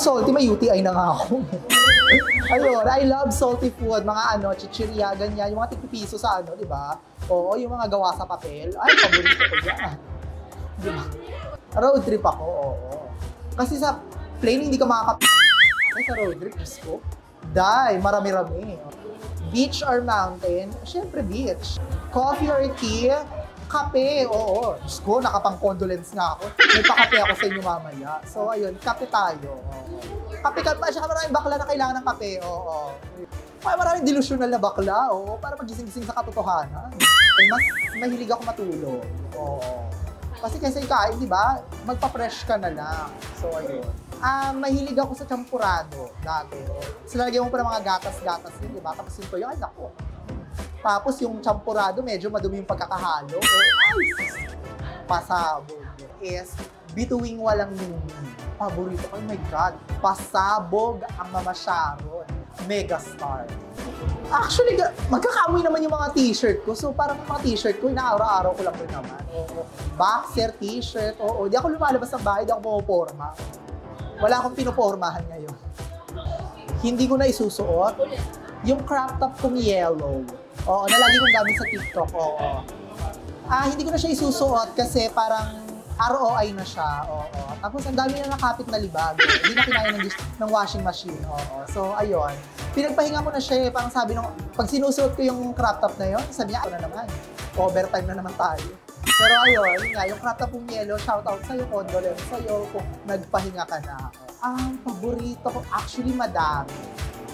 salty, may UTI na nga ako. Ayun, I love salty food, mga chichirya, ganyan, yung mga tig-piso sa di ba? Oo, yung mga gawa sa papel. Ay, paborito ko yan. Diba? Road trip ako, oo. Kasi sa plane, hindi ka ay, sa road trip, Diyos ko. Marami-rami. Beach or mountain? Siyempre, beach. Coffee or tea? Kape, oo. Diyos ko, nakapang-condolence nga ako. May pakape ako sa inyo mamaya. So, ayun, kape tayo. Oo. Kape, saka maraming bakla na kailangan ng kape, oo. Ay, maraming delusional na bakla, oo, para magising-gising sa katotohanan. Mas mahilig ako matulog, oo. Kasi kaysa ikain, di ba, magpa-fresh ka na lang. So, ayun. Mahilig ako sa champurado dati. So, lalagyan mo pa ng mga gatas-gatas din, di ba? Tapos yung toyo, ay, naku. Tapos yung champurado, medyo madumi yung pagkakahalo. Ay, pasabog. Is bituing walang nini. Paborito ko, oh my God. Pasabog ang Mama Sharon. Megastar. Actually, magkakamoy naman yung mga t-shirt ko. So, parang mga t-shirt ko, inaaraw-araw ko lang rin naman. Oo. Boxer, t-shirt, oo. Di ako lumalabas ng bahay, di ako pumaporma. Wala akong pinopormahan ngayon. Hindi ko na isusuot. Yung crop top kong yellow. Oo, na lagi kong gamit sa TikTok, oo. Hindi ko na siya isusuot kasi parang ROI na siya, oo. Tapos ang dami na nakapit na libag. Hindi na kinaya ng washing machine, oo. So, ayun. Pinagpahinga ko na siya eh. Parang sabi nung, pag sinusuot ko yung crop top na yun, sabi niya, na naman. Overtime na naman tayo. Pero ayun, yung crop top kong yellow, shoutout sa'yo, condolence sa'yo kung nagpahinga ka na. Ang paborito ko, actually madami.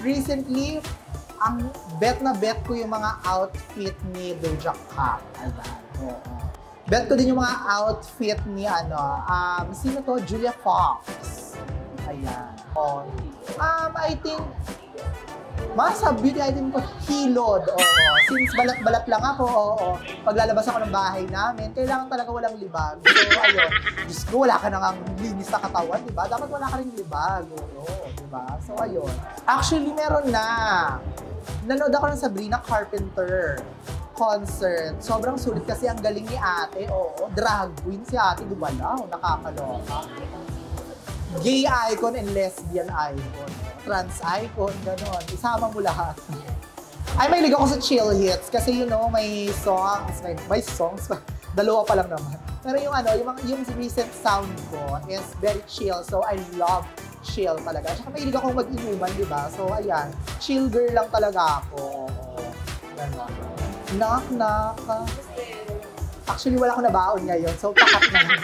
Recently, ang bet ko yung mga outfit ni Doja Cat. Ayan, oo. Bet ko din yung mga outfit ni sino to? Julia Fox. Ayan. Oh. I think, masa beauty item ko, hilod. Oo. Since balat-balat lang ako, oo. Paglalabas ako ng bahay namin, kailangan talaga walang libag. So, ayun. Diyos ko, wala ka nang linis sa katawan, di ba? Dapat wala ka rin libag. Oo, di ba? So, ayun. Actually, meron na. Nanood ako ng Sabrina Carpenter concert. Sobrang sulit kasi ang galing ni ate. Oo, drag queen si ate. Gumalaw, nakakaloka. Gay icon and lesbian icon. Trans icon, gano'n. Isama mo lahat. Ay, mahilig ako sa chill hits. Kasi may songs. Dalawa pa lang naman. Pero yung recent sound ko is very chill. So, I love chill talaga. Saka mahilig ako mag-inuman, di ba? So, ayan. Chill girl lang talaga ako. Gano'n. Knock. Actually, wala akong nabaon ngayon. So, pakat na lang.